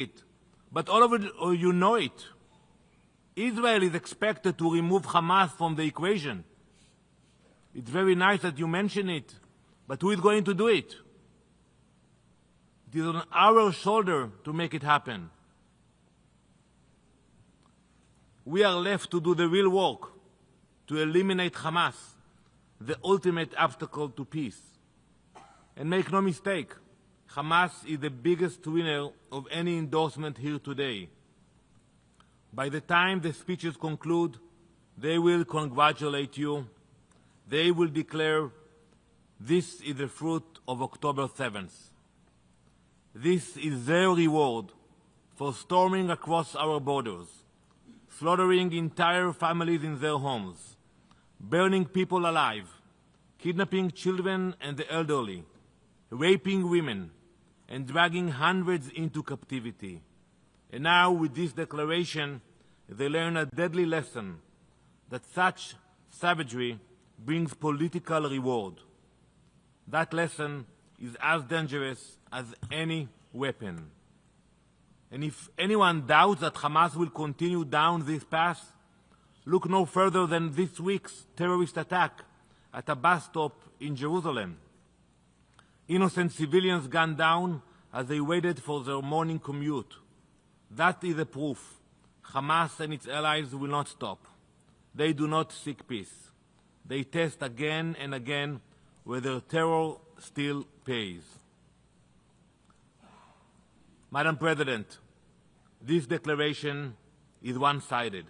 it, but all of you know it. Israel is expected to remove Hamas from the equation. It's very nice that you mention it, but who is going to do it? It is on our shoulder to make it happen. We are left to do the real work, to eliminate Hamas, the ultimate obstacle to peace. And make no mistake, Hamas is the biggest winner of any endorsement here today. By the time the speeches conclude, they will congratulate you. They will declare this is the fruit of October 7th. This is their reward for storming across our borders, slaughtering entire families in their homes, burning people alive, kidnapping children and the elderly, raping women, and dragging hundreds into captivity. And now, with this declaration, they learn a deadly lesson that such savagery brings political reward. That lesson is as dangerous as any weapon. And if anyone doubts that Hamas will continue down this path, look no further than this week's terrorist attack at a bus stop in Jerusalem. Innocent civilians gunned down as they waited for their morning commute. That is a proof. Hamas and its allies will not stop. They do not seek peace. They test again and again whether terror still pays. Madam President, this declaration is one-sided.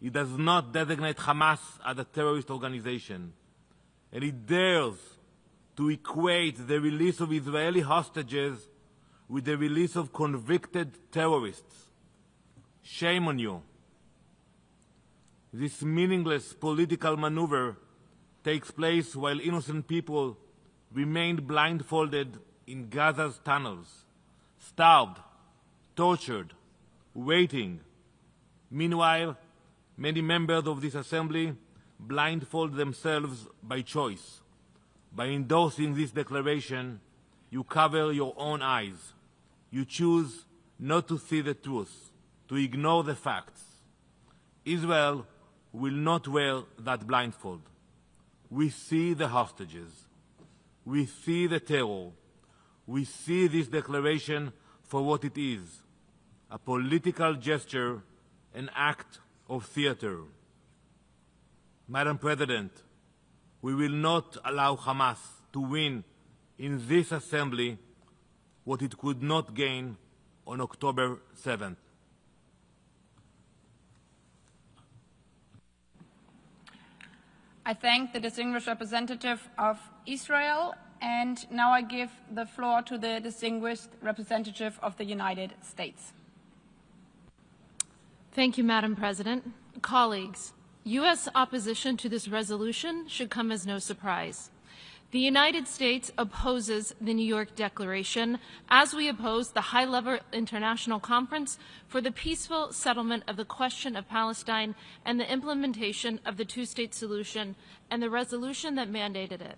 It does not designate Hamas as a terrorist organization, and it dares to equate the release of Israeli hostages with the release of convicted terrorists. Shame on you. This meaningless political maneuver takes place while innocent people remain blindfolded in Gaza's tunnels, starved, tortured, waiting. Meanwhile, many members of this assembly blindfold themselves by choice. By endorsing this declaration, you cover your own eyes. You choose not to see the truth, to ignore the facts. Israel will not wear that blindfold. We see the hostages. We see the terror. We see this declaration for what it is, a political gesture, an act of theater. Madam President, we will not allow Hamas to win in this assembly what it could not gain on October 7th. I thank the distinguished representative of Israel, and now I give the floor to the distinguished representative of the United States. Thank you, Madam President. Colleagues, U.S. opposition to this resolution should come as no surprise. The United States opposes the New York Declaration, as we oppose the high-level international conference for the peaceful settlement of the question of Palestine and the implementation of the two-state solution and the resolution that mandated it.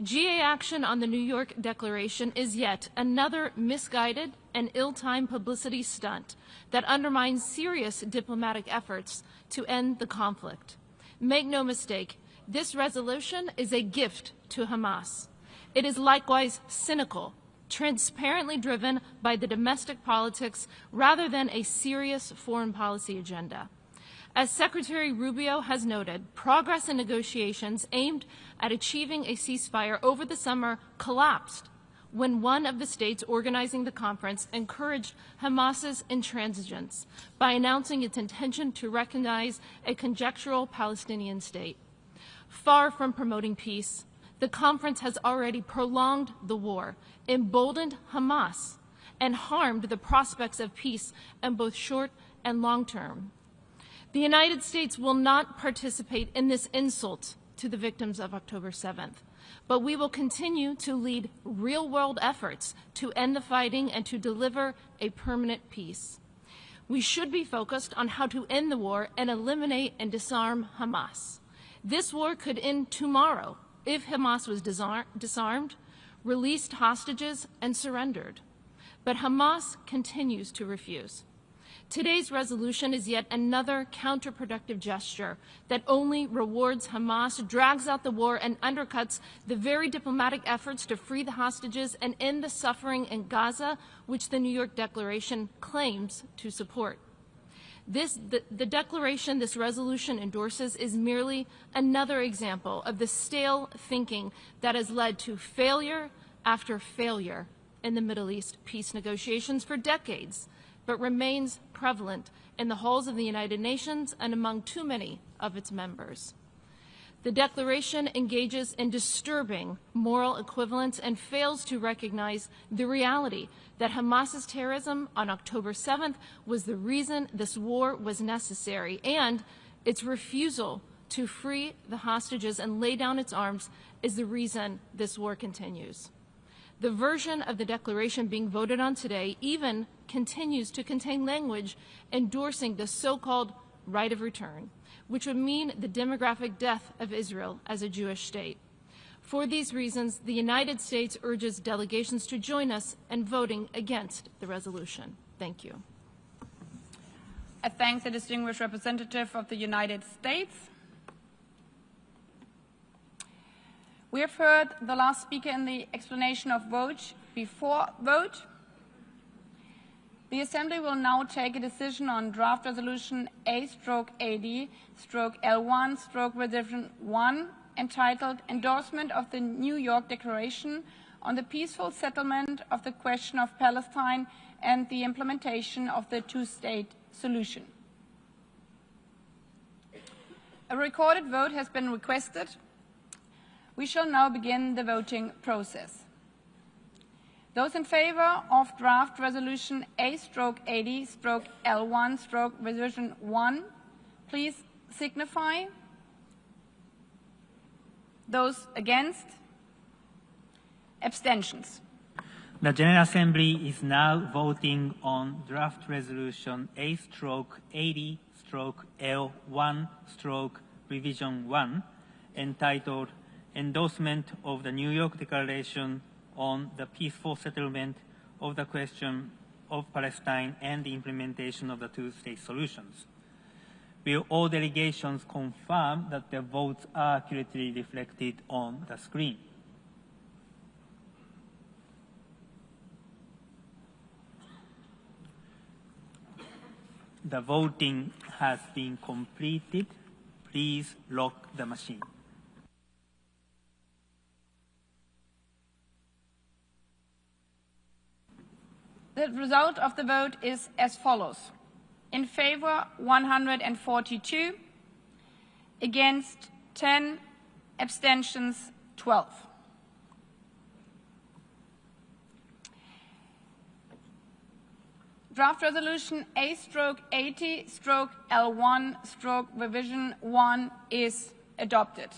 GA action on the New York Declaration is yet another misguided and ill-timed publicity stunt that undermines serious diplomatic efforts to end the conflict. Make no mistake, this resolution is a gift to Hamas. It is likewise cynical, transparently driven by the domestic politics rather than a serious foreign policy agenda. As Secretary Rubio has noted, progress in negotiations aimed at achieving a ceasefire over the summer collapsed when one of the states organizing the conference encouraged Hamas's intransigence by announcing its intention to recognize a conjectural Palestinian state. Far from promoting peace, the conference has already prolonged the war, emboldened Hamas, and harmed the prospects of peace in both short and long term. The United States will not participate in this insult to the victims of October 7th, but we will continue to lead real-world efforts to end the fighting and to deliver a permanent peace. We should be focused on how to end the war and eliminate and disarm Hamas. This war could end tomorrow if Hamas was disarmed, released hostages, and surrendered. But Hamas continues to refuse. Today's resolution is yet another counterproductive gesture that only rewards Hamas, drags out the war, and undercuts the very diplomatic efforts to free the hostages and end the suffering in Gaza, which the New York Declaration claims to support. The declaration this resolution endorses is merely another example of the stale thinking that has led to failure after failure in the Middle East peace negotiations for decades, but remains prevalent in the halls of the United Nations and among too many of its members. The declaration engages in disturbing moral equivalence and fails to recognize the reality that Hamas's terrorism on October 7th was the reason this war was necessary, and its refusal to free the hostages and lay down its arms is the reason this war continues. The version of the declaration being voted on today even continues to contain language endorsing the so-called right of return, which would mean the demographic death of Israel as a Jewish state. For these reasons, the United States urges delegations to join us in voting against the resolution. Thank you. I thank the distinguished representative of the United States. We have heard the last speaker in the explanation of vote before vote. The Assembly will now take a decision on draft resolution A/AD/L1/revision 1 entitled Endorsement of the New York Declaration on the Peaceful Settlement of the Question of Palestine and the Implementation of the Two-State Solution. A recorded vote has been requested. We shall now begin the voting process. Those in favor of draft resolution A/AD/L1/revision 1, please signify. Those against? Abstentions. The General Assembly is now voting on draft resolution A/AD/L1/revision 1 entitled Endorsement of the New York Declaration on the Peaceful Settlement of the Question of Palestine and the Implementation of the Two-State Solutions. Will all delegations confirm that their votes are accurately reflected on the screen? The voting has been completed. Please lock the machine. The result of the vote is as follows. In favor, 142. Against, 10. Abstentions, 12. Draft resolution A/80/L1/revision 1 is adopted.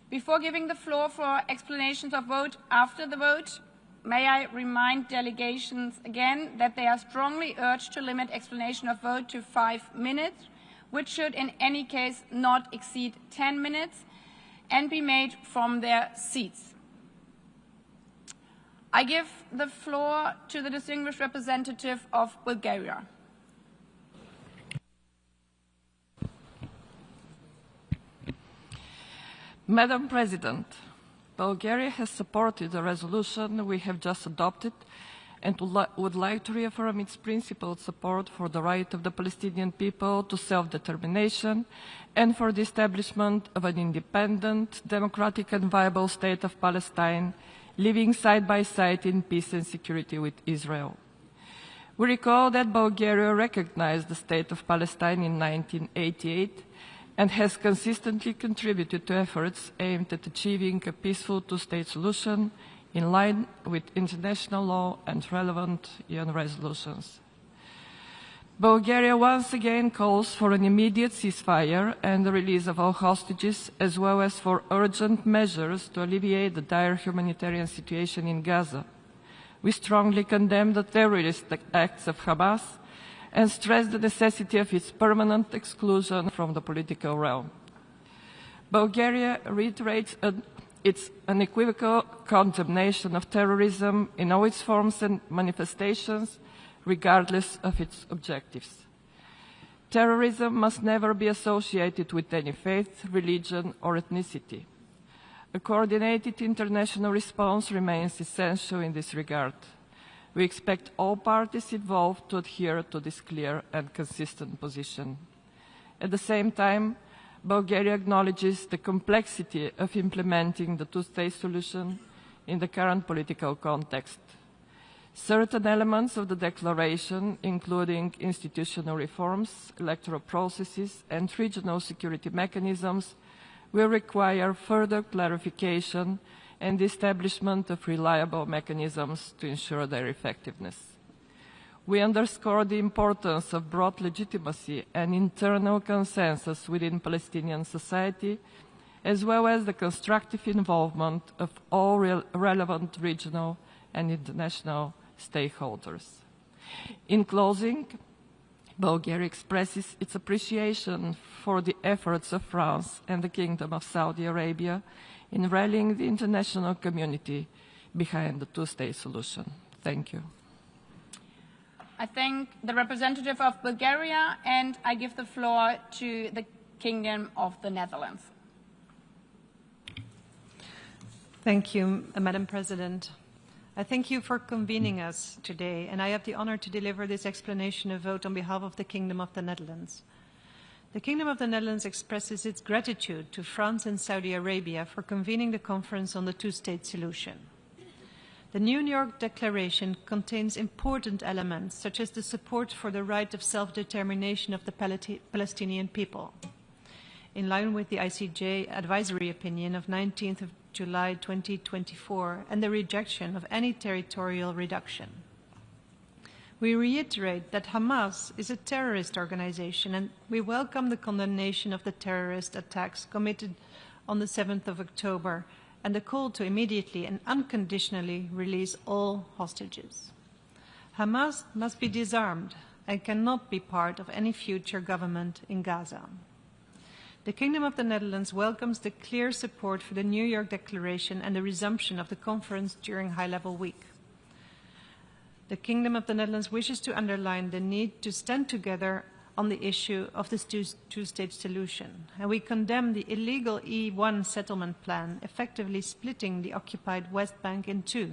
Before giving the floor for explanations of vote after the vote, may I remind delegations again that they are strongly urged to limit explanation of vote to 5 minutes, which should in any case not exceed 10 minutes and be made from their seats. I give the floor to the distinguished representative of Bulgaria. Madam President, Bulgaria has supported the resolution we have just adopted and would like to reaffirm its principled support for the right of the Palestinian people to self-determination and for the establishment of an independent, democratic and viable state of Palestine, living side by side in peace and security with Israel. We recall that Bulgaria recognized the state of Palestine in 1988 and has consistently contributed to efforts aimed at achieving a peaceful two-state solution in line with international law and relevant UN resolutions. Bulgaria once again calls for an immediate ceasefire and the release of all hostages, as well as for urgent measures to alleviate the dire humanitarian situation in Gaza. We strongly condemn the terrorist acts of Hamas and stressed the necessity of its permanent exclusion from the political realm. Bulgaria reiterates its unequivocal condemnation of terrorism in all its forms and manifestations, regardless of its objectives. Terrorism must never be associated with any faith, religion, or ethnicity. A coordinated international response remains essential in this regard. We expect all parties involved to adhere to this clear and consistent position. At the same time, Bulgaria acknowledges the complexity of implementing the two-state solution in the current political context. Certain elements of the declaration, including institutional reforms, electoral processes, and regional security mechanisms, will require further clarification and the establishment of reliable mechanisms to ensure their effectiveness. We underscore the importance of broad legitimacy and internal consensus within Palestinian society, as well as the constructive involvement of all relevant regional and international stakeholders. In closing, Bulgaria expresses its appreciation for the efforts of France and the Kingdom of Saudi Arabia in rallying the international community behind the two-state solution. Thank you. I thank the representative of Bulgaria, and I give the floor to the Kingdom of the Netherlands. Thank you, Madam President. I thank you for convening us today, and I have the honor to deliver this explanation of vote on behalf of the Kingdom of the Netherlands. The Kingdom of the Netherlands expresses its gratitude to France and Saudi Arabia for convening the conference on the two-state solution. The New York Declaration contains important elements, such as the support for the right of self-determination of the Palestinian people, in line with the ICJ advisory opinion of 19th of July 2024 and the rejection of any territorial reduction. We reiterate that Hamas is a terrorist organization, and we welcome the condemnation of the terrorist attacks committed on the 7th of October and the call to immediately and unconditionally release all hostages. Hamas must be disarmed and cannot be part of any future government in Gaza. The Kingdom of the Netherlands welcomes the clear support for the New York Declaration and the resumption of the conference during High-Level Week. The Kingdom of the Netherlands wishes to underline the need to stand together on the issue of this two-state solution, and we condemn the illegal E1 settlement plan, effectively splitting the occupied West Bank in two.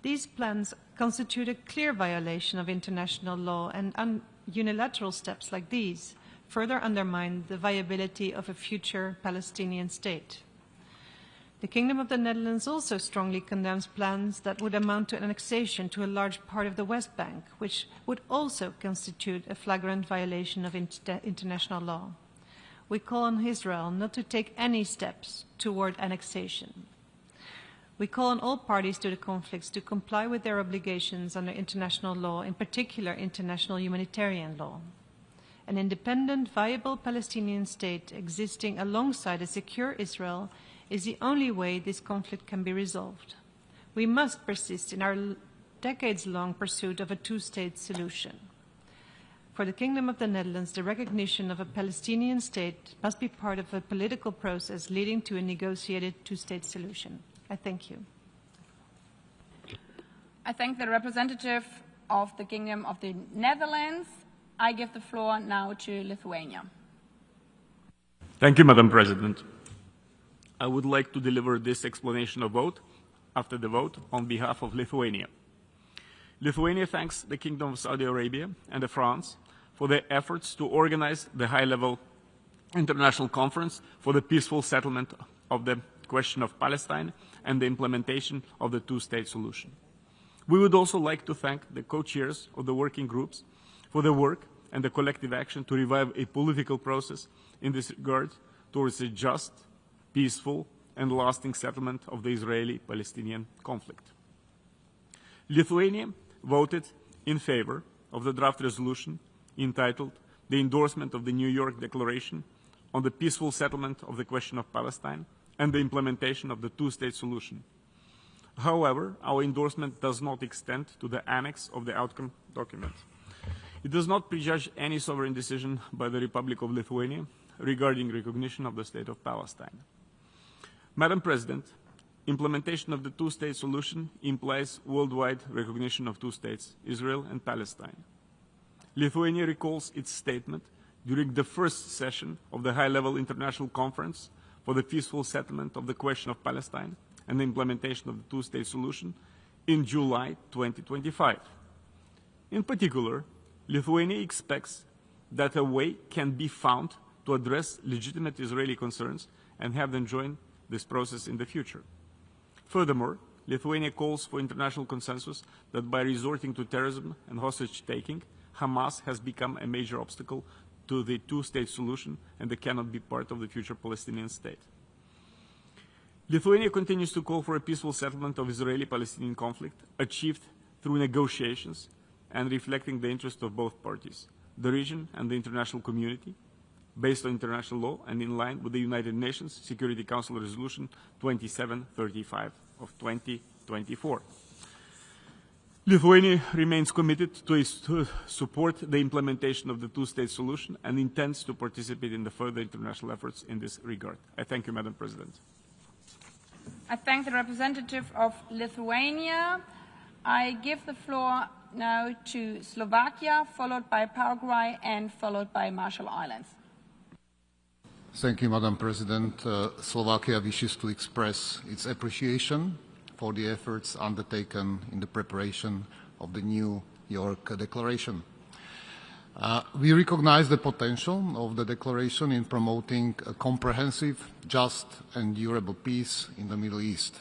These plans constitute a clear violation of international law, and unilateral steps like these further undermine the viability of a future Palestinian state. The Kingdom of the Netherlands also strongly condemns plans that would amount to annexation to a large part of the West Bank, which would also constitute a flagrant violation of international law. We call on Israel not to take any steps toward annexation. We call on all parties to the conflicts to comply with their obligations under international law, in particular international humanitarian law. An independent, viable Palestinian state existing alongside a secure Israel is the only way this conflict can be resolved. We must persist in our decades-long pursuit of a two-state solution. For the Kingdom of the Netherlands, the recognition of a Palestinian state must be part of a political process leading to a negotiated two-state solution. I thank you. I thank the representative of the Kingdom of the Netherlands. I give the floor now to Lithuania. Thank you, Madam President. I would like to deliver this explanation of vote after the vote on behalf of Lithuania. Lithuania thanks the Kingdom of Saudi Arabia and France for their efforts to organize the high-level international conference for the peaceful settlement of the question of Palestine and the implementation of the two-state solution. We would also like to thank the co-chairs of the working groups for their work and the collective action to revive a political process in this regard towards a just, peaceful, and lasting settlement of the Israeli-Palestinian conflict. Lithuania voted in favor of the draft resolution entitled "The Endorsement of the New York Declaration on the Peaceful Settlement of the Question of Palestine and the Implementation of the Two-State Solution." However, our endorsement does not extend to the annex of the outcome document. It does not prejudge any sovereign decision by the Republic of Lithuania regarding recognition of the State of Palestine. Madam President, implementation of the two-state solution implies worldwide recognition of two states, Israel and Palestine. Lithuania recalls its statement during the first session of the high-level international conference for the peaceful settlement of the question of Palestine and the implementation of the two-state solution in July 2025. In particular, Lithuania expects that a way can be found to address legitimate Israeli concerns and have them join this process in the future. Furthermore, Lithuania calls for international consensus that by resorting to terrorism and hostage-taking, Hamas has become a major obstacle to the two-state solution and they cannot be part of the future Palestinian state. Lithuania continues to call for a peaceful settlement of Israeli-Palestinian conflict achieved through negotiations and reflecting the interests of both parties, the region and the international community, based on international law and in line with the United Nations Security Council Resolution 2735 of 2024. Lithuania remains committed to support the implementation of the two-state solution and intends to participate in the further international efforts in this regard. I thank you, Madam President. I thank the representative of Lithuania. I give the floor now to Slovakia, followed by Paraguay, and followed by Marshall Islands. Thank you, Madam President. Slovakia wishes to express its appreciation for the efforts undertaken in the preparation of the New York Declaration. We recognize the potential of the Declaration in promoting a comprehensive, just, and durable peace in the Middle East.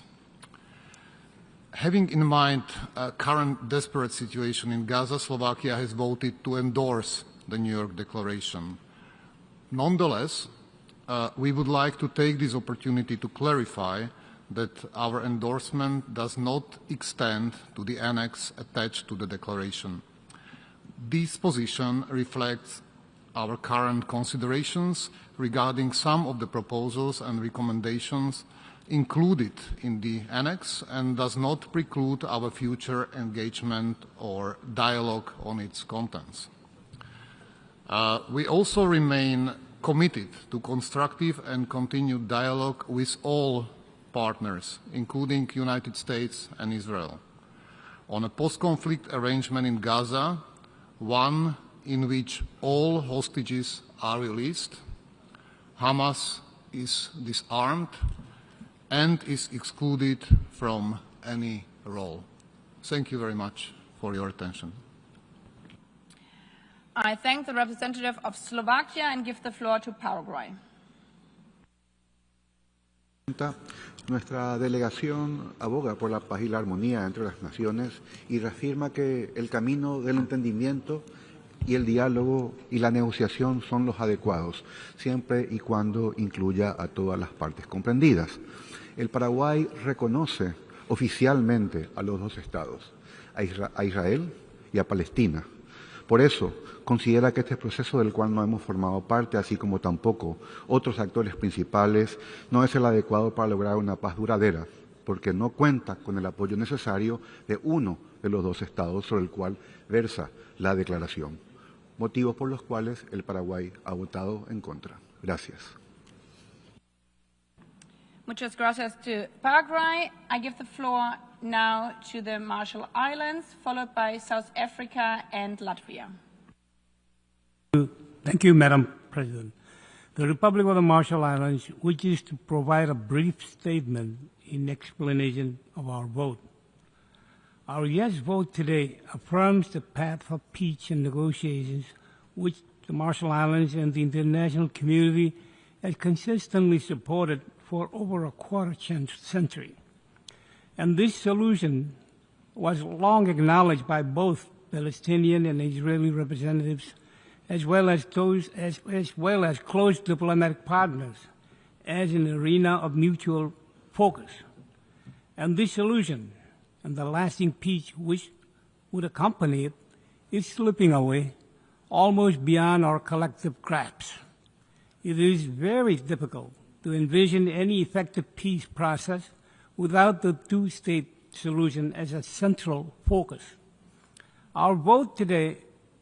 Having in mind a current desperate situation in Gaza, Slovakia has voted to endorse the New York Declaration. Nonetheless, we would like to take this opportunity to clarify that our endorsement does not extend to the annex attached to the declaration. This position reflects our current considerations regarding some of the proposals and recommendations included in the annex and does not preclude our future engagement or dialogue on its contents. We also remain committed to constructive and continued dialogue with all partners, including the United States and Israel, on a post-conflict arrangement in Gaza, one in which all hostages are released, Hamas is disarmed, and is excluded from any role. Thank you very much for your attention. I thank the representative of Slovakia and give the floor to Paraguay. Nuestra delegación aboga por la paz y la armonía entre las naciones y reafirma que el camino del entendimiento y el diálogo y la negociación son los adecuados, siempre y cuando incluya a todas las partes comprendidas. El Paraguay reconoce oficialmente a los dos estados, a Israel y a Palestina. Por eso, considera que este proceso del cual no hemos formado parte, así como tampoco otros actores principales, no es el adecuado para lograr una paz duradera, porque no cuenta con el apoyo necesario de uno de los dos estados sobre el cual versa la declaración, motivos por los cuales el Paraguay ha votado en contra. Gracias. Muchas gracias to Paraguay. I give the floor now to the Marshall Islands, followed by South Africa and Latvia. Thank you, Madam President. The Republic of the Marshall Islands wishes to provide a brief statement in explanation of our vote. Our yes vote today affirms the path of peace and negotiations which the Marshall Islands and the international community has consistently supported for over a quarter century. And this solution was long acknowledged by both Palestinian and Israeli representatives, as well as close diplomatic partners, as an arena of mutual focus. And this solution and the lasting peace which would accompany it is slipping away almost beyond our collective grasp. It is very difficult to envision any effective peace process without the two-state solution as a central focus. Our vote today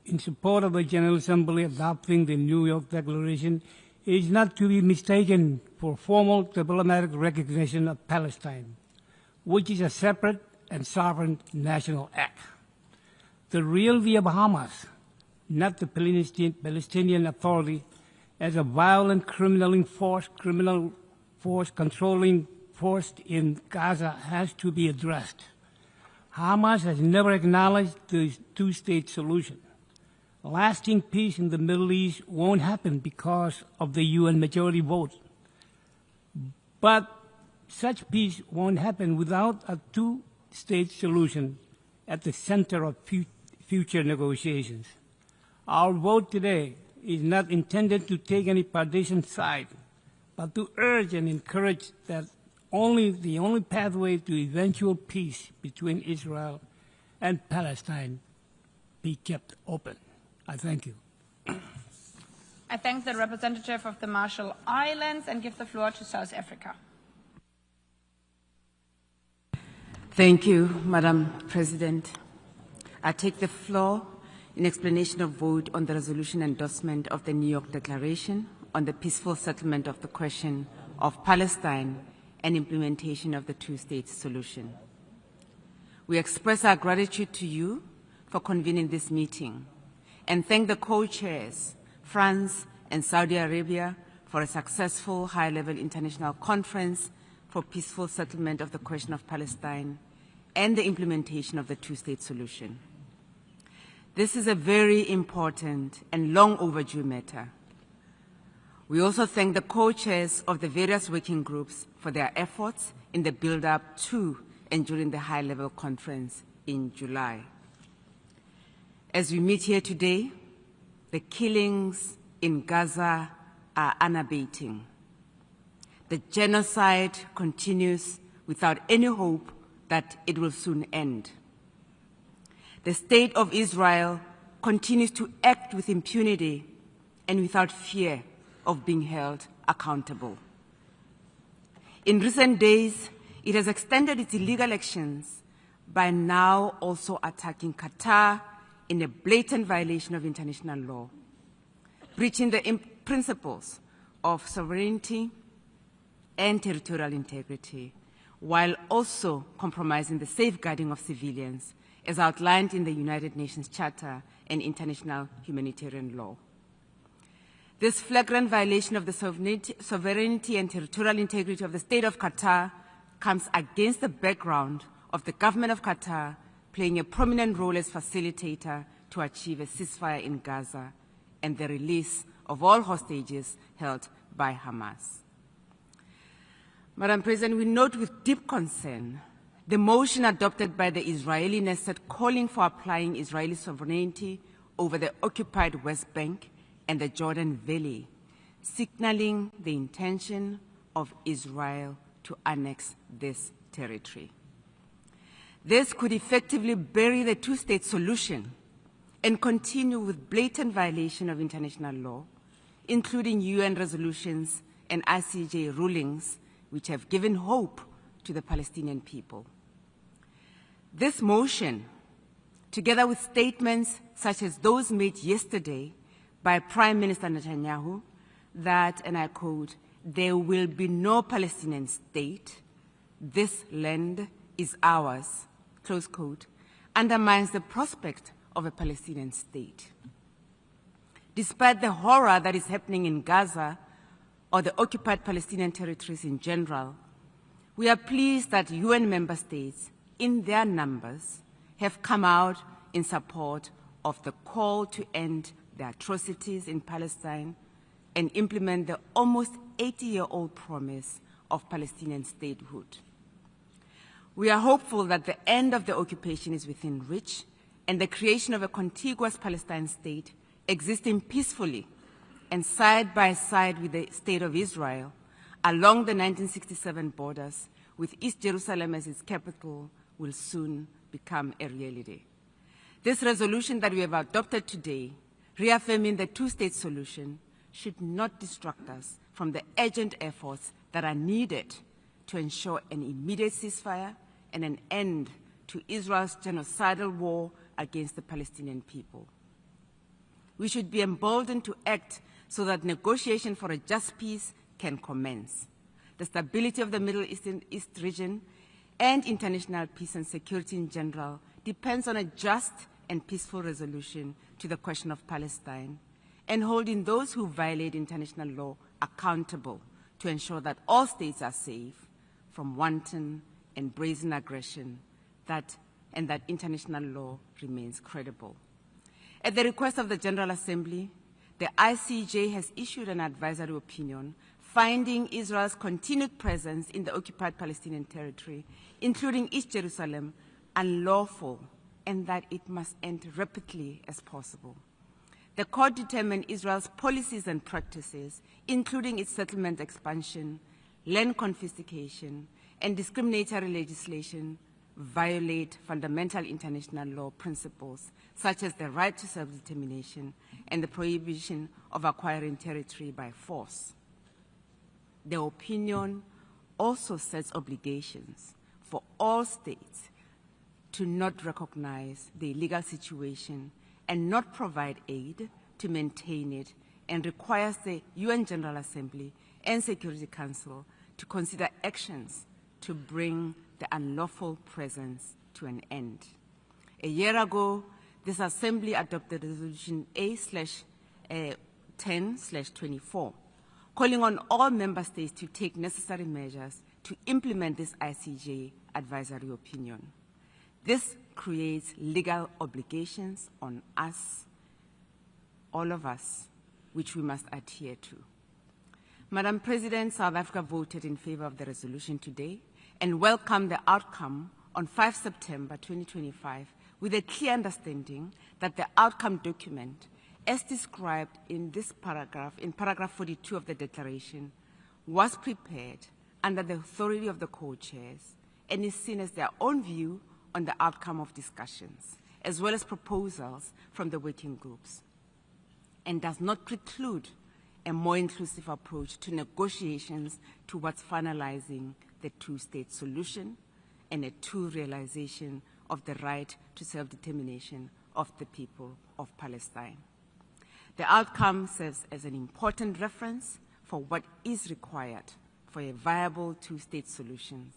in support of the General Assembly adopting the New York Declaration is not to be mistaken for formal diplomatic recognition of Palestine, which is a separate and sovereign national act. The real view of Hamas, not the Palestinian Authority, as a violent criminal force controlling force in Gaza has to be addressed. Hamas has never acknowledged the two-state solution. Lasting peace in the Middle East won't happen because of the UN majority vote. But such peace won't happen without a two-state solution at the center of future negotiations. Our vote today is not intended to take any partisan side, but to urge and encourage that the only pathway to eventual peace between Israel and Palestine be kept open. I thank you. I thank the representative of the Marshall Islands and give the floor to South Africa. Thank you, Madam President. I take the floor in explanation of vote on the resolution endorsement of the New York Declaration on the peaceful settlement of the question of Palestine and implementation of the two-state solution. We express our gratitude to you for convening this meeting and thank the co-chairs, France and Saudi Arabia, for a successful high-level international conference for peaceful settlement of the question of Palestine and the implementation of the two-state solution. This is a very important and long overdue matter. We also thank the co-chairs of the various working groups for their efforts in the build-up to and during the high-level conference in July. As we meet here today, the killings in Gaza are unabating. The genocide continues without any hope that it will soon end. The state of Israel continues to act with impunity and without fear of being held accountable. In recent days, it has extended its illegal actions by now also attacking Qatar in a blatant violation of international law, breaching the principles of sovereignty and territorial integrity, while also compromising the safeguarding of civilians as outlined in the United Nations Charter and international humanitarian law. This flagrant violation of the sovereignty and territorial integrity of the state of Qatar comes against the background of the government of Qatar playing a prominent role as facilitator to achieve a ceasefire in Gaza and the release of all hostages held by Hamas. Madam President, we note with deep concern the motion adopted by the Israeli Knesset calling for applying Israeli sovereignty over the occupied West Bank and the Jordan Valley, signaling the intention of Israel to annex this territory. This could effectively bury the two-state solution and continue with blatant violation of international law, including UN resolutions and ICJ rulings, which have given hope to the Palestinian people. This motion, together with statements such as those made yesterday by Prime Minister Netanyahu that, and I quote, "There will be no Palestinian state, this land is ours," close quote, undermines the prospect of a Palestinian state. Despite the horror that is happening in Gaza or the occupied Palestinian territories in general, we are pleased that UN member states, in their numbers, have come out in support of the call to end the atrocities in Palestine and implement the almost 80-year-old promise of Palestinian statehood. We are hopeful that the end of the occupation is within reach and the creation of a contiguous Palestine state existing peacefully and side by side with the State of Israel along the 1967 borders, with East Jerusalem as its capital, will soon become a reality. This resolution that we have adopted today, reaffirming the two-state solution, should not distract us from the urgent efforts that are needed to ensure an immediate ceasefire and an end to Israel's genocidal war against the Palestinian people. We should be emboldened to act so that negotiation for a just peace can commence. The stability of the Middle East region and international peace and security in general depends on a just and peaceful resolution to the question of Palestine, and holding those who violate international law accountable to ensure that all states are safe from wanton and brazen aggression, and that international law remains credible. At the request of the General Assembly, the ICJ has issued an advisory opinion finding Israel's continued presence in the occupied Palestinian territory, including East Jerusalem, unlawful, and that it must end rapidly as possible. The court determined Israel's policies and practices, including its settlement expansion, land confiscation, and discriminatory legislation, violate fundamental international law principles, such as the right to self-determination and the prohibition of acquiring territory by force. The opinion also sets obligations for all states to not recognize the illegal situation and not provide aid to maintain it, and requires the UN General Assembly and Security Council to consider actions to bring the unlawful presence to an end. A year ago, this Assembly adopted Resolution A/10/24, calling on all member states to take necessary measures to implement this ICJ advisory opinion. This creates legal obligations on us, all of us, which we must adhere to. Madam President, South Africa voted in favor of the resolution today and welcomed the outcome on 5 September 2025 with a clear understanding that the outcome document, as described in this paragraph, in paragraph 42 of the declaration, was prepared under the authority of the co-chairs and is seen as their own view on the outcome of discussions, as well as proposals from the working groups, and does not preclude a more inclusive approach to negotiations towards finalizing the two-state solution and a true realization of the right to self-determination of the people of Palestine. The outcome serves as an important reference for what is required for a viable two-state solution,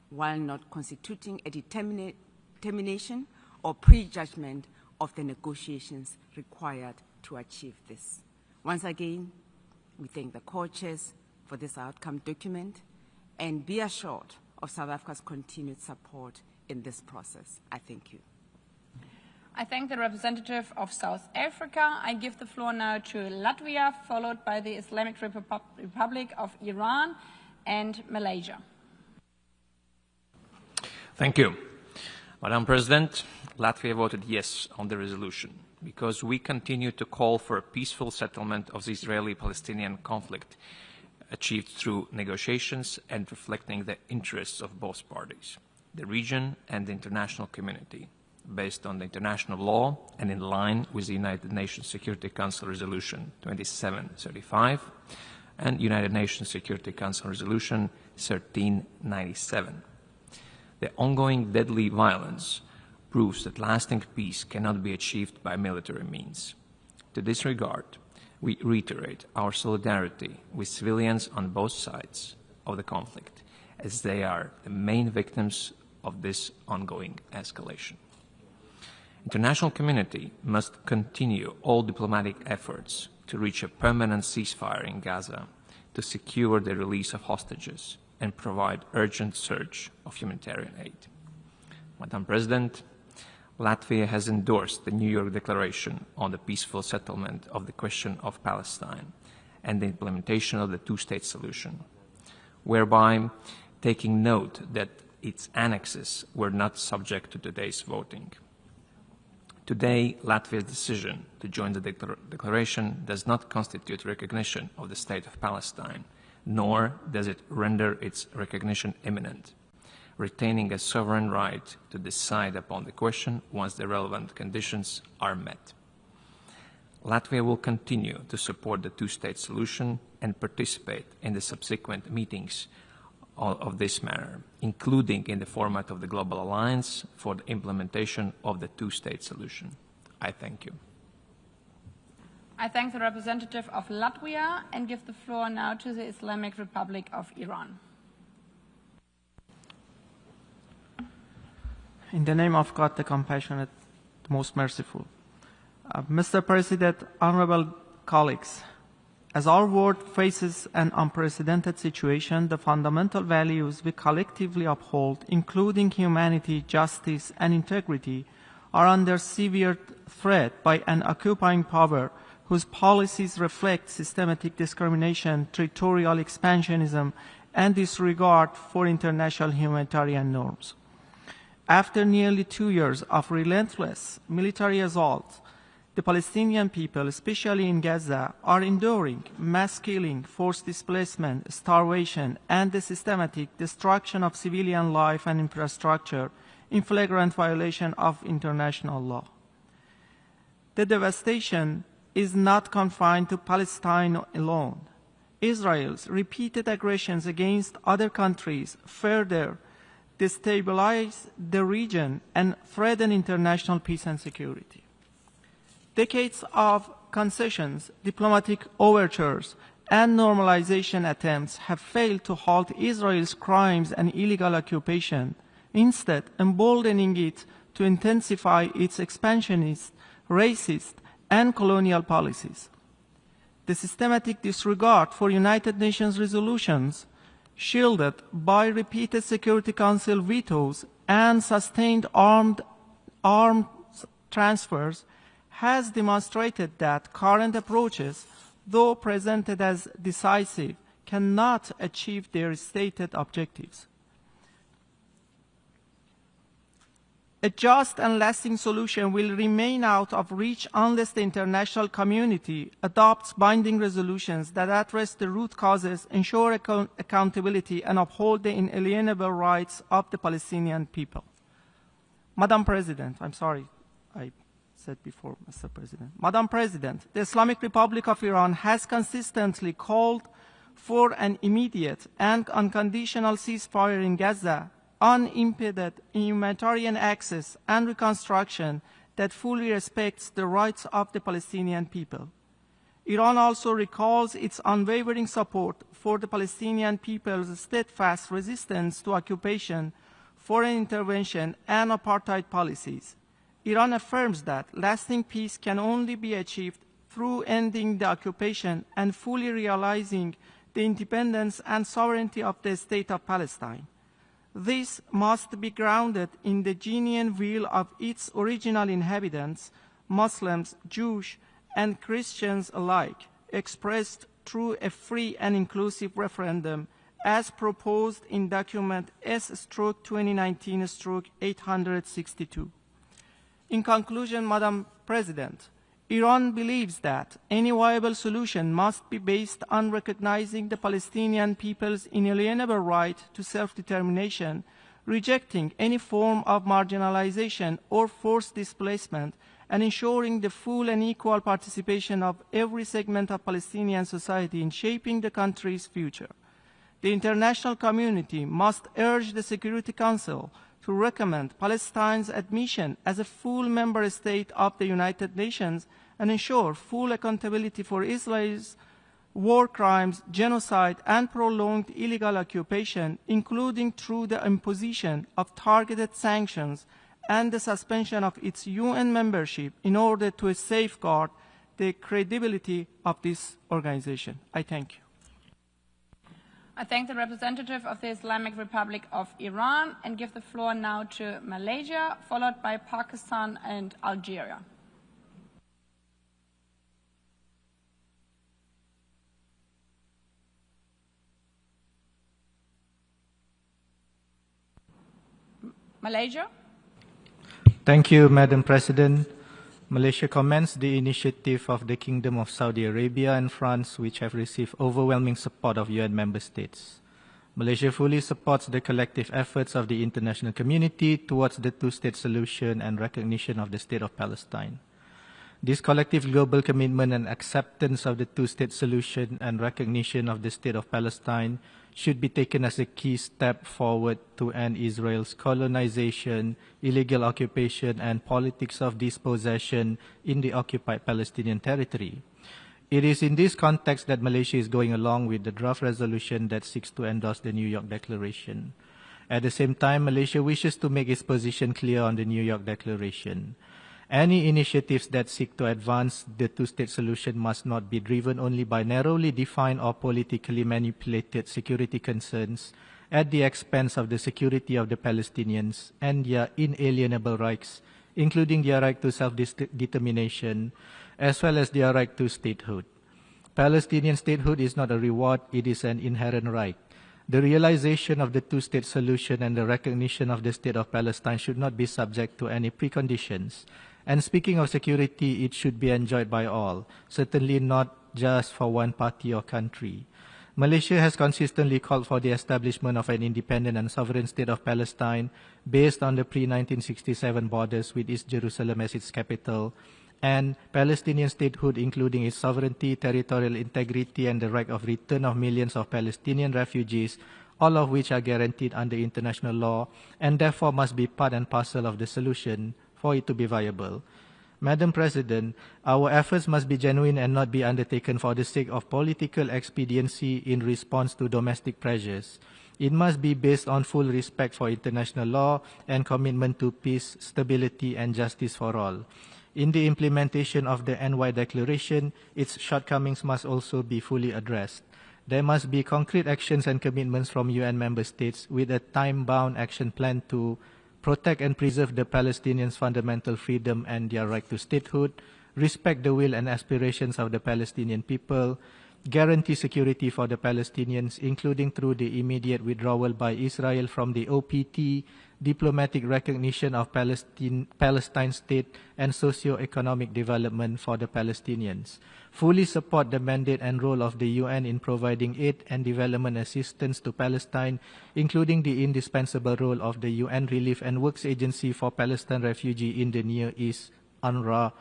while not constituting a determination or prejudgment of the negotiations required to achieve this. Once again, we thank the co-chairs for this outcome document and be assured of South Africa's continued support in this process. I thank you. I thank the representative of South Africa. I give the floor now to Latvia, followed by the Islamic Republic of Iran and Malaysia. Thank you. Madam President, Latvia voted yes on the resolution because we continue to call for a peaceful settlement of the Israeli-Palestinian conflict achieved through negotiations and reflecting the interests of both parties, the region and the international community, based on the international law and in line with the United Nations Security Council Resolution 2735 and United Nations Security Council Resolution 1397. The ongoing deadly violence proves that lasting peace cannot be achieved by military means. To this regard, we reiterate our solidarity with civilians on both sides of the conflict, as they are the main victims of this ongoing escalation. International community must continue all diplomatic efforts to reach a permanent ceasefire in Gaza, to secure the release of hostages and provide urgent surge of humanitarian aid. Madam President, Latvia has endorsed the New York Declaration on the peaceful settlement of the question of Palestine and the implementation of the two-state solution, whereby taking note that its annexes were not subject to today's voting. Today, Latvia's decision to join the declaration does not constitute recognition of the state of Palestine, nor does it render its recognition imminent, retaining a sovereign right to decide upon the question once the relevant conditions are met. Latvia will continue to support the two-state solution and participate in the subsequent meetings of this matter, including in the format of the Global Alliance for the implementation of the two-state solution. I thank you. I thank the representative of Latvia and give the floor now to the Islamic Republic of Iran. In the name of God, the compassionate, the most merciful. Mr. President, honorable colleagues, as our world faces an unprecedented situation, the fundamental values we collectively uphold, including humanity, justice, and integrity, are under severe threat by an occupying power whose policies reflect systematic discrimination, territorial expansionism, and disregard for international humanitarian norms. After nearly 2 years of relentless military assault, the Palestinian people, especially in Gaza, are enduring mass killing, forced displacement, starvation, and the systematic destruction of civilian life and infrastructure in flagrant violation of international law. The devastation is not confined to Palestine alone. Israel's repeated aggressions against other countries further destabilize the region and threaten international peace and security. Decades of concessions, diplomatic overtures, and normalization attempts have failed to halt Israel's crimes and illegal occupation, instead emboldening it to intensify its expansionist, racist, and colonial policies. The systematic disregard for United Nations resolutions, shielded by repeated Security Council vetoes and sustained armed transfers, has demonstrated that current approaches, though presented as decisive, cannot achieve their stated objectives. A just and lasting solution will remain out of reach unless the international community adopts binding resolutions that address the root causes, ensure accountability, and uphold the inalienable rights of the Palestinian people. Madam President, I'm sorry, I said before, Mr. President. Madam President, the Islamic Republic of Iran has consistently called for an immediate and unconditional ceasefire in Gaza, unimpeded humanitarian access and reconstruction that fully respects the rights of the Palestinian people. Iran also recalls its unwavering support for the Palestinian people's steadfast resistance to occupation, foreign intervention, and apartheid policies. Iran affirms that lasting peace can only be achieved through ending the occupation and fully realizing the independence and sovereignty of the State of Palestine. This must be grounded in the genuine will of its original inhabitants, Muslims, Jews, and Christians alike, expressed through a free and inclusive referendum as proposed in document S/2019/862. In conclusion, Madam President, Iran believes that any viable solution must be based on recognizing the Palestinian people's inalienable right to self-determination, rejecting any form of marginalization or forced displacement, and ensuring the full and equal participation of every segment of Palestinian society in shaping the country's future. The international community must urge the Security Council to recommend Palestine's admission as a full member state of the United Nations and ensure full accountability for Israel's war crimes, genocide, and prolonged illegal occupation, including through the imposition of targeted sanctions and the suspension of its UN membership in order to safeguard the credibility of this organization. I thank you. I thank the representative of the Islamic Republic of Iran and give the floor now to Malaysia, followed by Pakistan and Algeria. Malaysia. Thank you, Madam President. Malaysia commends the initiative of the Kingdom of Saudi Arabia and France, which have received overwhelming support of UN member states. Malaysia fully supports the collective efforts of the international community towards the two-state solution and recognition of the State of Palestine. This collective global commitment and acceptance of the two-state solution and recognition of the State of Palestine should be taken as a key step forward to end Israel's colonization, illegal occupation, and politics of dispossession in the occupied Palestinian territory. It is in this context that Malaysia is going along with the draft resolution that seeks to endorse the New York Declaration. At the same time, Malaysia wishes to make its position clear on the New York Declaration. Any initiatives that seek to advance the two-state solution must not be driven only by narrowly defined or politically manipulated security concerns at the expense of the security of the Palestinians and their inalienable rights, including their right to self-determination, as well as their right to statehood. Palestinian statehood is not a reward, it is an inherent right. The realization of the two-state solution and the recognition of the State of Palestine should not be subject to any preconditions. And speaking of security, it should be enjoyed by all, certainly not just for one party or country. Malaysia has consistently called for the establishment of an independent and sovereign State of Palestine based on the pre-1967 borders with East Jerusalem as its capital, and Palestinian statehood, including its sovereignty, territorial integrity, and the right of return of millions of Palestinian refugees, all of which are guaranteed under international law and therefore must be part and parcel of the solution for it to be viable. Madam President, our efforts must be genuine and not be undertaken for the sake of political expediency in response to domestic pressures. It must be based on full respect for international law and commitment to peace, stability, and justice for all. In the implementation of the NY Declaration, its shortcomings must also be fully addressed. There must be concrete actions and commitments from UN member states with a time-bound action plan to protect and preserve the Palestinians' fundamental freedom and their right to statehood, respect the will and aspirations of the Palestinian people, guarantee security for the Palestinians, including through the immediate withdrawal by Israel from the OPT, diplomatic recognition of Palestine state, and socio-economic development for the Palestinians. Fully support the mandate and role of the UN in providing aid and development assistance to Palestine, including the indispensable role of the UN Relief and Works Agency for Palestine Refugees in the Near East, UNRWA,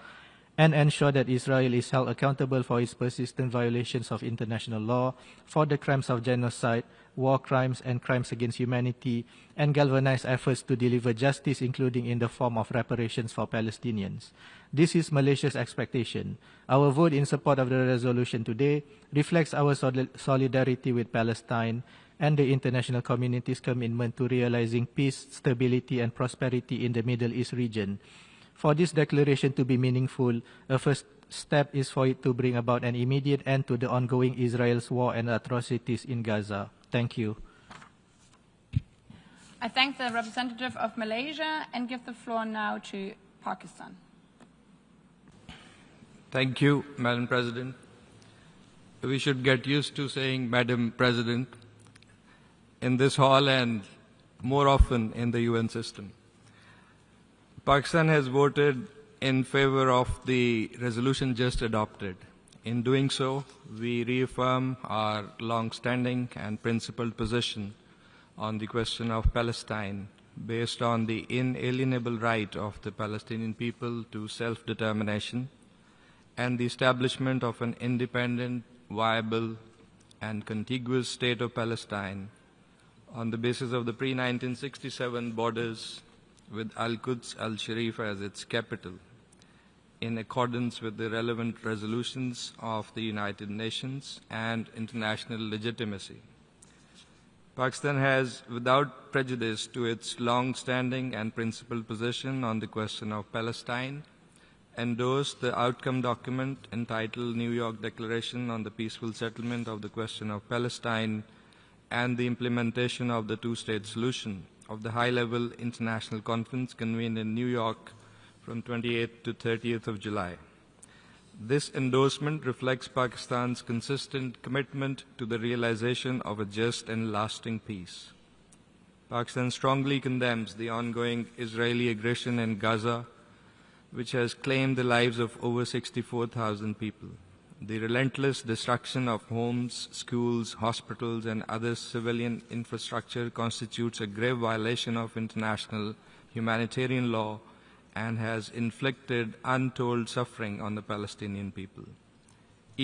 and ensure that Israel is held accountable for its persistent violations of international law, for the crimes of genocide, war crimes, and crimes against humanity, and galvanize efforts to deliver justice, including in the form of reparations for Palestinians. This is Malaysia's expectation. Our vote in support of the resolution today reflects our solidarity with Palestine and the international community's commitment to realizing peace, stability, and prosperity in the Middle East region. For this declaration to be meaningful, a first step is for it to bring about an immediate end to the ongoing Israel's war and atrocities in Gaza. Thank you. I thank the representative of Malaysia and give the floor now to Pakistan. Thank you, Madam President. We should get used to saying Madam President in this hall and more often in the UN system. Pakistan has voted in favor of the resolution just adopted. In doing so, we reaffirm our long-standing and principled position on the question of Palestine based on the inalienable right of the Palestinian people to self-determination and the establishment of an independent, viable, and contiguous state of Palestine on the basis of the pre-1967 borders with Al-Quds al-Sharif as its capital, in accordance with the relevant resolutions of the United Nations and international legitimacy. Pakistan has, without prejudice to its long-standing and principled position on the question of Palestine, endorsed the outcome document entitled New York Declaration on the Peaceful Settlement of the Question of Palestine and the Implementation of the Two-State Solution of the high-level international conference convened in New York from 28th to 30th of July. This endorsement reflects Pakistan's consistent commitment to the realization of a just and lasting peace. Pakistan strongly condemns the ongoing Israeli aggression in Gaza, which has claimed the lives of over 64,000 people. The relentless destruction of homes, schools, hospitals, and other civilian infrastructure constitutes a grave violation of international humanitarian law and has inflicted untold suffering on the Palestinian people.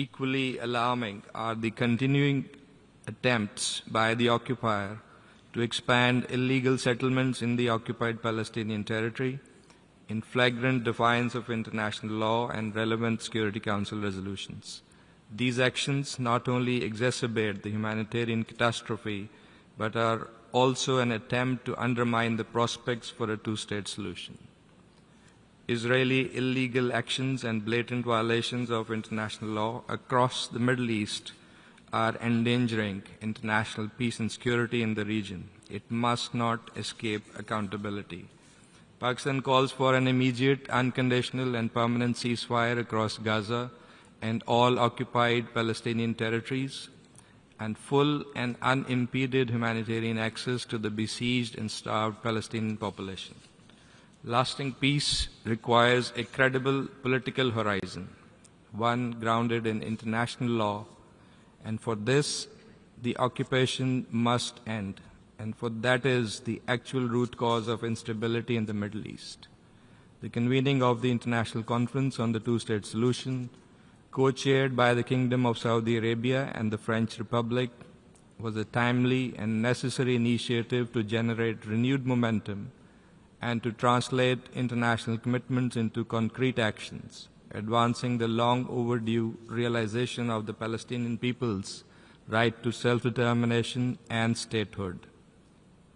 Equally alarming are the continuing attempts by the occupier to expand illegal settlements in the occupied Palestinian territory in flagrant defiance of international law and relevant Security Council resolutions. These actions not only exacerbate the humanitarian catastrophe, but are also an attempt to undermine the prospects for a two-state solution. Israeli illegal actions and blatant violations of international law across the Middle East are endangering international peace and security in the region. It must not escape accountability. Pakistan calls for an immediate, unconditional and permanent ceasefire across Gaza and all occupied Palestinian territories, and full and unimpeded humanitarian access to the besieged and starved Palestinian population. Lasting peace requires a credible political horizon, one grounded in international law, and for this, the occupation must end, and for that is the actual root cause of instability in the Middle East. The convening of the International Conference on the Two-State Solution, co-chaired by the Kingdom of Saudi Arabia and the French Republic, was a timely and necessary initiative to generate renewed momentum and to translate international commitments into concrete actions, advancing the long overdue realization of the Palestinian people's right to self-determination and statehood.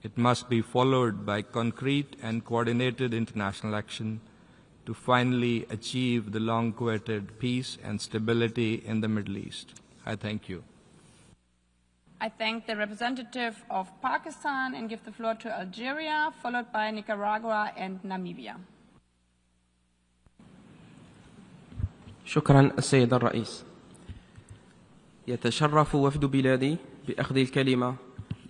It must be followed by concrete and coordinated international action to finally achieve the long-coveted peace and stability in the Middle East. I thank you. I thank the representative of Pakistan and give the floor to Algeria, followed by Nicaragua and Namibia. شكرا السيد الرئيس. يتشرف وفد بلادي بأخذ الكلمة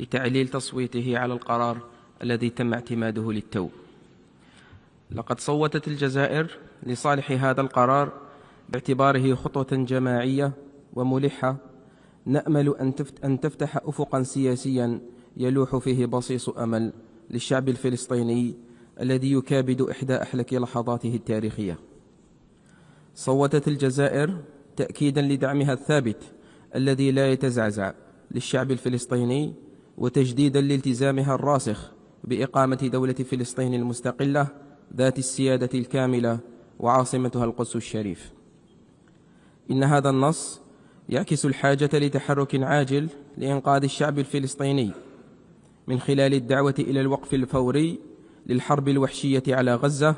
لتعليل تصويته على القرار الذي تم اعتماده للتو. لقد صوتت الجزائر لصالح هذا القرار باعتباره خطوة جماعية وملحة نأمل أن تفتح أفقا سياسيا يلوح فيه بصيص أمل للشعب الفلسطيني الذي يكابد إحدى أحلك لحظاته التاريخية. صوتت الجزائر تأكيدا لدعمها الثابت الذي لا يتزعزع للشعب الفلسطيني وتجديدا لالتزامها الراسخ بإقامة دولة فلسطين المستقلة ذات السيادة الكاملة وعاصمتها القدس الشريف. إن هذا النص يعكس الحاجة لتحرك عاجل لإنقاذ الشعب الفلسطيني من خلال الدعوة إلى الوقف الفوري للحرب الوحشية على غزة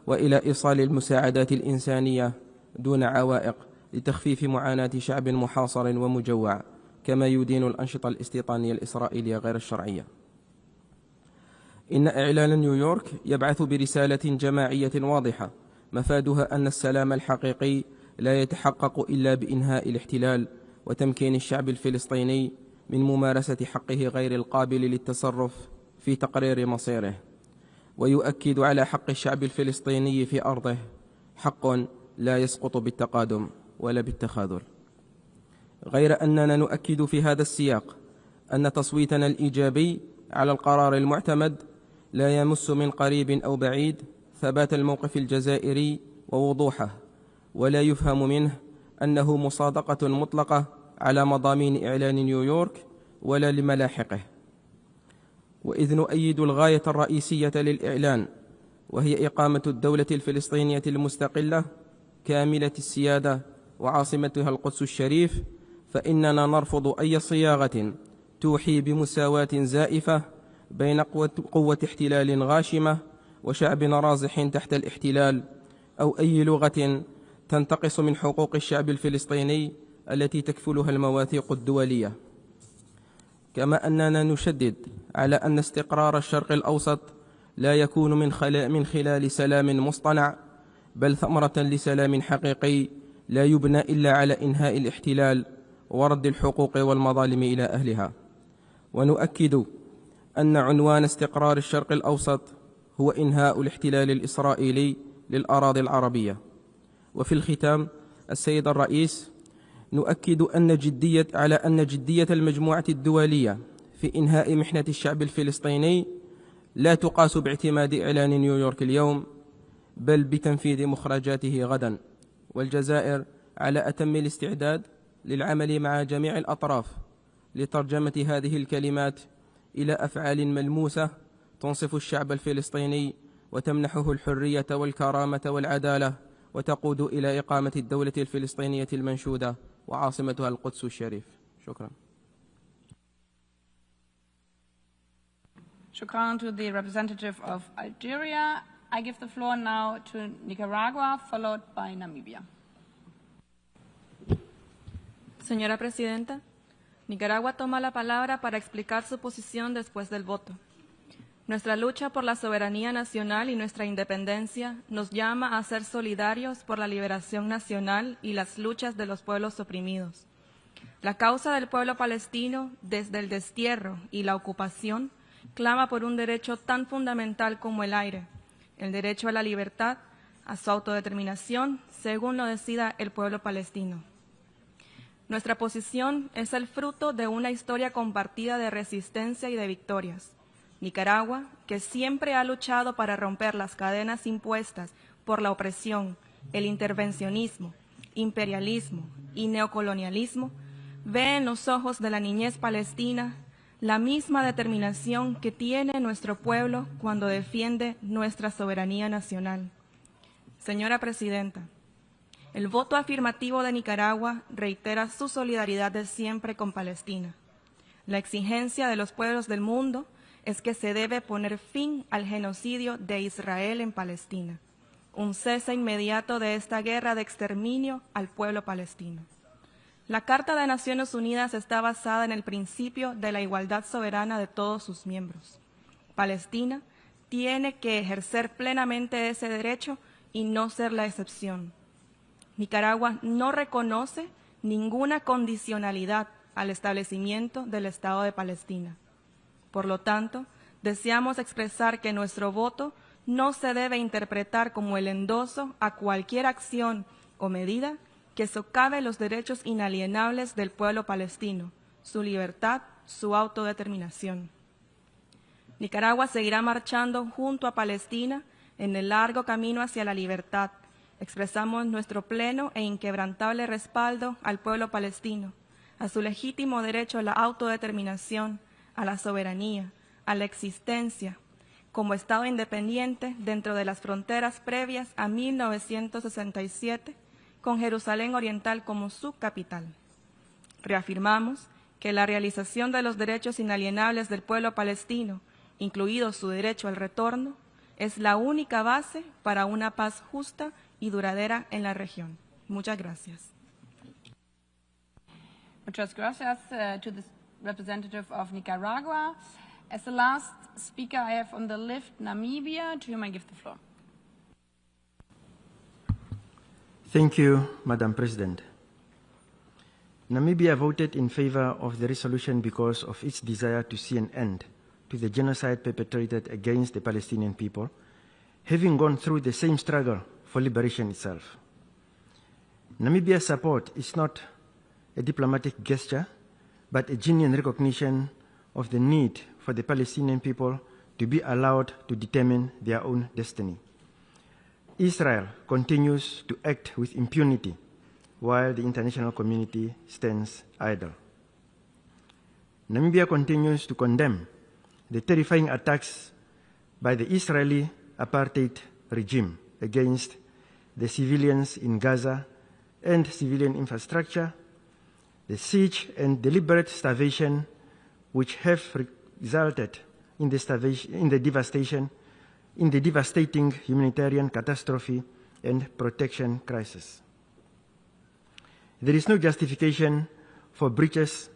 وإلى إيصال المساعدات الإنسانية دون عوائق لتخفيف معاناة شعب محاصر ومجوع كما يدين الأنشطة الاستيطانية الإسرائيلية غير الشرعية. إن إعلان نيويورك يبعث برسالة جماعية واضحة مفادها أن السلام الحقيقي لا يتحقق إلا بإنهاء الاحتلال وتمكين الشعب الفلسطيني من ممارسة حقه غير القابل للتصرف في تقرير مصيره، ويؤكد على حق الشعب الفلسطيني في أرضه، حق لا يسقط بالتقادم ولا بالتخاذل. غير أننا نؤكد في هذا السياق أن تصويتنا الإيجابي على القرار المعتمد لا يمس من قريب أو بعيد ثبات الموقف الجزائري ووضوحه، ولا يفهم منه أنه مصادقة مطلقة على مضامين إعلان نيويورك ولا لملاحقه. وإذ نؤيد الغاية الرئيسية للإعلان وهي إقامة الدولة الفلسطينية المستقلة كاملة السيادة وعاصمتها القدس الشريف، فإننا نرفض أي صياغة توحي بمساواة زائفة بين قوة احتلال غاشمة وشعب رازح تحت الاحتلال، أو أي لغة تنتقص من حقوق الشعب الفلسطيني التي تكفلها المواثيق الدولية. كما أننا نشدد على أن استقرار الشرق الأوسط لا يكون من خلال سلام مصطنع، بل ثمرة لسلام حقيقي لا يبنى إلا على إنهاء الاحتلال ورد الحقوق والمظالم إلى أهلها. ونؤكد أن عنوان استقرار الشرق الأوسط هو إنهاء الاحتلال الإسرائيلي للأراضي العربية. وفي الختام السيد الرئيس، نؤكد على أن جدية المجموعة الدولية في إنهاء محنة الشعب الفلسطيني لا تقاس باعتماد إعلان نيويورك اليوم، بل بتنفيذ مخرجاته غدا. والجزائر على أتم الاستعداد للعمل مع جميع الأطراف لترجمة هذه الكلمات إلى أفعال ملموسة تنصف الشعب الفلسطيني وتمنحه الحرية والكرامة والعدالة وتقود إلى إقامة الدولة الفلسطينية المنشودة وعاصمتها القدس الشريف. شكرا. Shukran to the representative of Algeria. I give the floor now to Nicaragua, followed by Namibia. Señora Presidenta, Nicaragua toma la palabra para explicar su posición después del voto. Nuestra lucha por la soberanía nacional y nuestra independencia nos llama a ser solidarios por la liberación nacional y las luchas de los pueblos oprimidos. La causa del pueblo palestino, desde el destierro y la ocupación, clama por un derecho tan fundamental como el aire, el derecho a la libertad, a su autodeterminación, según lo decida el pueblo palestino. Nuestra posición es el fruto de una historia compartida de resistencia y de victorias. Nicaragua, que siempre ha luchado para romper las cadenas impuestas por la opresión, el intervencionismo, imperialismo y neocolonialismo, ve en los ojos de la niñez palestina la misma determinación que tiene nuestro pueblo cuando defiende nuestra soberanía nacional. Señora Presidenta, el voto afirmativo de Nicaragua reitera su solidaridad de siempre con Palestina. La exigencia de los pueblos del mundo es que se debe poner fin al genocidio de Israel en Palestina, un cese inmediato de esta guerra de exterminio al pueblo palestino. La Carta de Naciones Unidas está basada en el principio de la igualdad soberana de todos sus miembros. Palestina tiene que ejercer plenamente ese derecho y no ser la excepción. Nicaragua no reconoce ninguna condicionalidad al establecimiento del Estado de Palestina. Por lo tanto, deseamos expresar que nuestro voto no se debe interpretar como el endoso a cualquier acción o medida que socave los derechos inalienables del pueblo palestino, su libertad, su autodeterminación. Nicaragua seguirá marchando junto a Palestina en el largo camino hacia la libertad. Expresamos nuestro pleno e inquebrantable respaldo al pueblo palestino, a su legítimo derecho a la autodeterminación, a la soberanía, a la existencia, como Estado independiente dentro de las fronteras previas a 1967, con Jerusalén Oriental como su capital. Reafirmamos que la realización de los derechos inalienables del pueblo palestino, incluido su derecho al retorno, es la única base para una paz justa y duradera en la región. Muchas gracias. Muchas gracias to the representative of Nicaragua. As the last speaker I have on the list, Namibia, to whom I give the floor. Thank you, Madam President. Namibia voted in favor of the resolution because of its desire to see an end to the genocide perpetrated against the Palestinian people, having gone through the same struggle for liberation itself. Namibia's support is not a diplomatic gesture, but a genuine recognition of the need for the Palestinian people to be allowed to determine their own destiny. Israel continues to act with impunity while the international community stands idle. Namibia continues to condemn the terrifying attacks by the Israeli apartheid regime against the civilians in Gaza and civilian infrastructure, the siege and deliberate starvation which have resulted in the devastating humanitarian catastrophe and protection crisis. There is no justification for breaches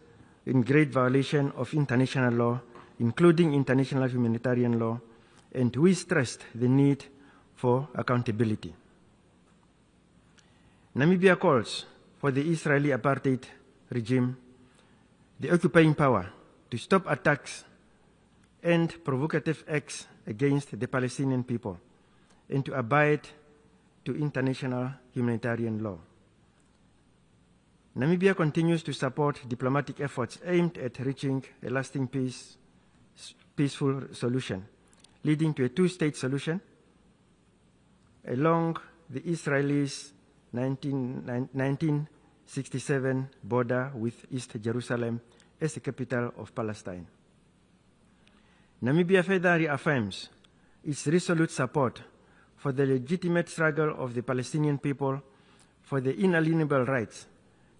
in great violation of international law, including international humanitarian law, and we stressed the need for accountability. Namibia calls for the Israeli apartheid regime, the occupying power, to stop attacks and provocative acts against the Palestinian people and to abide to international humanitarian law. Namibia continues to support diplomatic efforts aimed at reaching a lasting peaceful solution, leading to a two-state solution along the Israelis' 1967 border with East Jerusalem as the capital of Palestine. Namibia further reaffirms its resolute support for the legitimate struggle of the Palestinian people for the inalienable rights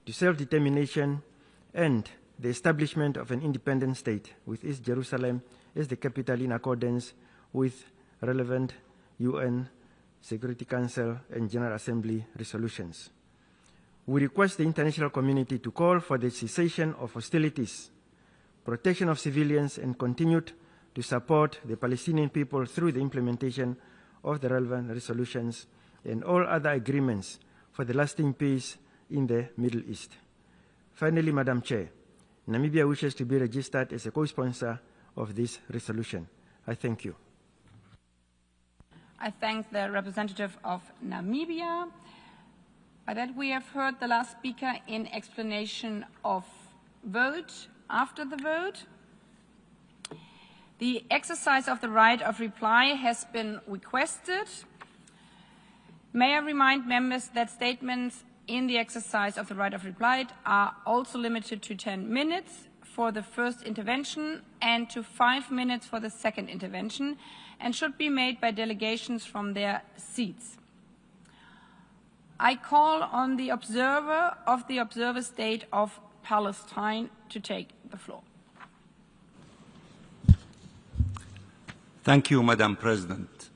to self-determination and the establishment of an independent state with East Jerusalem as the capital in accordance with relevant UN Security Council and General Assembly resolutions. We request the international community to call for the cessation of hostilities, protection of civilians, and continued to support the Palestinian people through the implementation of the relevant resolutions and all other agreements for the lasting peace in the Middle East. Finally, Madam Chair, Namibia wishes to be registered as a co-sponsor of this resolution. I thank you. I thank the representative of Namibia. By that, we have heard the last speaker in explanation of vote. After the vote, the exercise of the right of reply has been requested. May I remind members that statements in the exercise of the right of reply are also limited to 10 minutes for the first intervention and to 5 minutes for the second intervention, and should be made by delegations from their seats. I call on the observer of the observer state of Palestine to take the floor. Thank you, Madam President.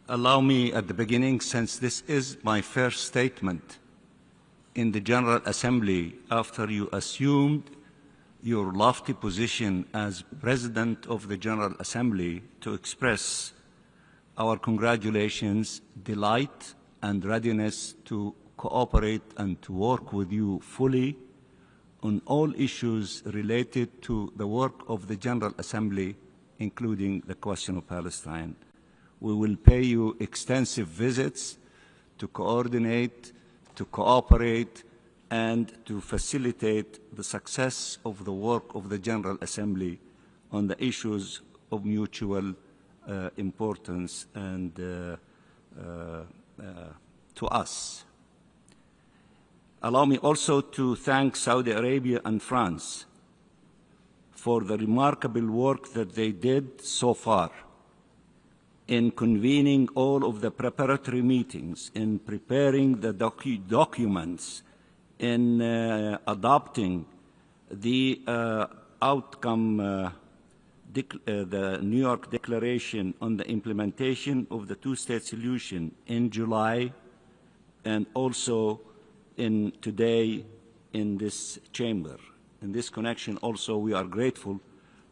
Allow me at the beginning, since this is my first statement in the General Assembly after you assumed your lofty position as President of the General Assembly, to express our congratulations, delight, and readiness to cooperate and to work with you fully on all issues related to the work of the General Assembly, including the question of Palestine. We will pay you extensive visits to coordinate, to cooperate, and to facilitate the success of the work of the General Assembly on the issues of mutual importance and to us. Allow me also to thank Saudi Arabia and France for the remarkable work that they did so far in convening all of the preparatory meetings, in preparing the documents, in adopting the outcome, the New York Declaration on the implementation of the two-state solution in July, and also today in this chamber. In this connection also, we are grateful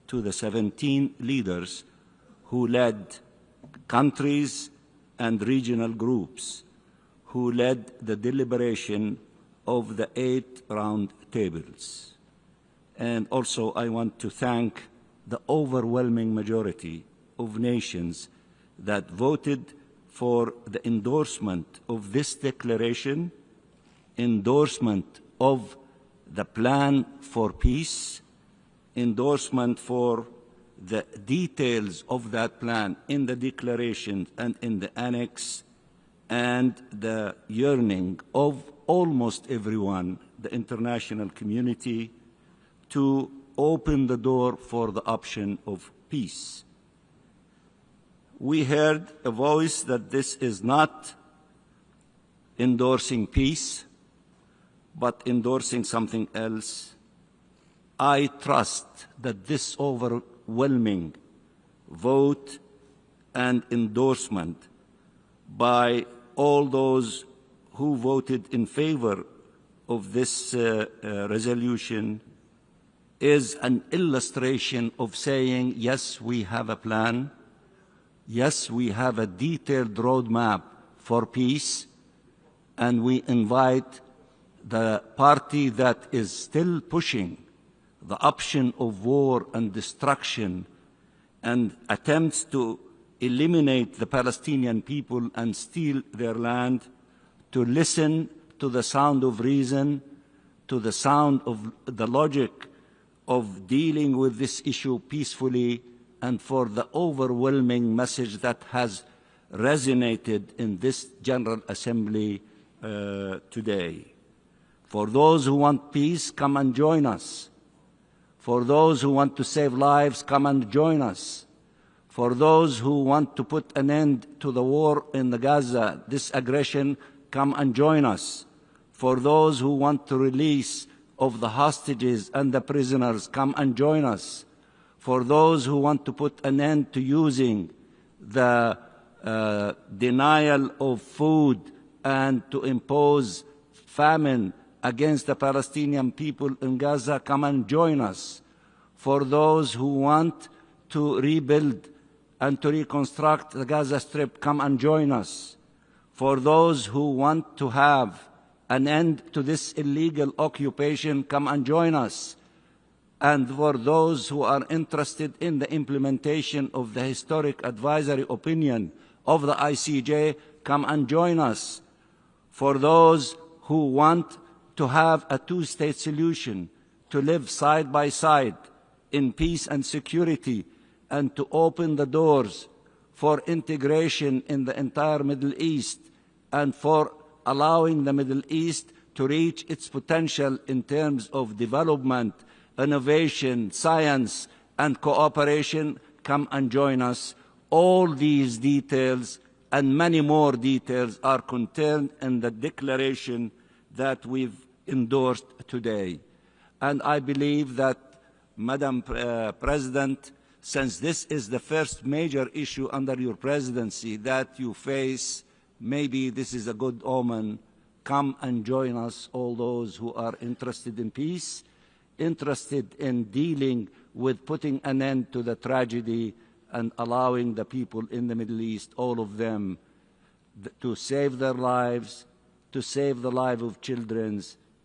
to the 17 leaders who led countries and regional groups, who led the deliberation of the 8 round tables. And also I want to thank the overwhelming majority of nations that voted for the endorsement of this declaration, endorsement of the plan for peace, endorsement for the details of that plan in the declaration and in the annex, and the yearning of almost everyone, the international community, to open the door for the option of peace. We heard a voice that this is not endorsing peace, but endorsing something else. I trust that this overwhelming vote and endorsement by all those who voted in favor of this resolution is an illustration of saying, yes, we have a plan, yes, we have a detailed roadmap for peace, and we invite the party that is still pushing the option of war and destruction and attempts to eliminate the Palestinian people and steal their land, to listen to the sound of reason, to the sound of the logic of dealing with this issue peacefully, and for the overwhelming message that has resonated in this General Assembly today. For those who want peace, come and join us. For those who want to save lives, come and join us. For those who want to put an end to the war in the Gaza, this aggression, come and join us. For those who want to release of the hostages and the prisoners, come and join us. For those who want to put an end to using the denial of food and to impose famine against the Palestinian people in Gaza, come and join us. For those who want to rebuild and to reconstruct the Gaza Strip, come and join us. For those who want to have an end to this illegal occupation, come and join us. And for those who are interested in the implementation of the historic advisory opinion of the ICJ, come and join us. For those who want to have a two-state solution, to live side by side in peace and security, and to open the doors for integration in the entire Middle East, and for allowing the Middle East to reach its potential in terms of development, innovation, science, and cooperation, come and join us. All these details and many more details are contained in the declaration that we've endorsed today. And I believe that, Madam President, since this is the first major issue under your presidency that you face, maybe this is a good omen. Come and join us, all those who are interested in peace, interested in dealing with putting an end to the tragedy and allowing the people in the Middle East, all of them, to save their lives, to save the lives of children,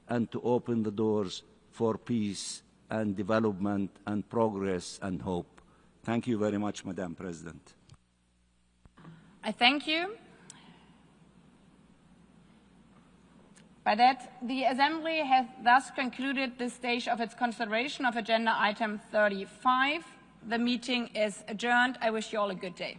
and to open the doors for peace and development and progress and hope. Thank you very much, Madam President. I thank you. By that, the Assembly has thus concluded this stage of its consideration of Agenda Item 35. The meeting is adjourned. I wish you all a good day.